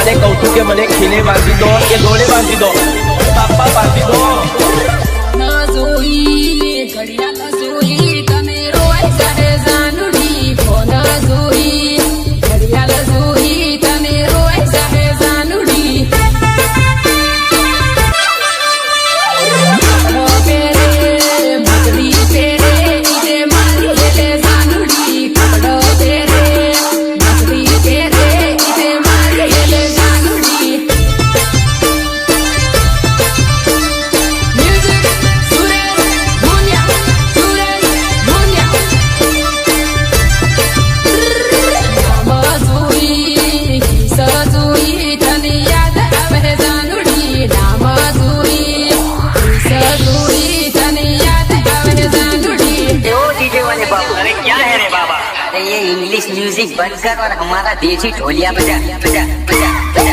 બાપાને કહું છું કે મને ખીલે બાંધી દો કે દોડે બાંધી દો, બાપા બાંધી દો. ના જોઈ ઘડિયાળ જોઈ તમે રોય જાહે જાનુડી, ફોન જોઈ ઘડિયાળ જોઈ તમે રોય જાહે જાનુડી. ये इंग्लिश म्यूजिक बंद कर और हमारा देसी ढोलिया बजा बजा बजा.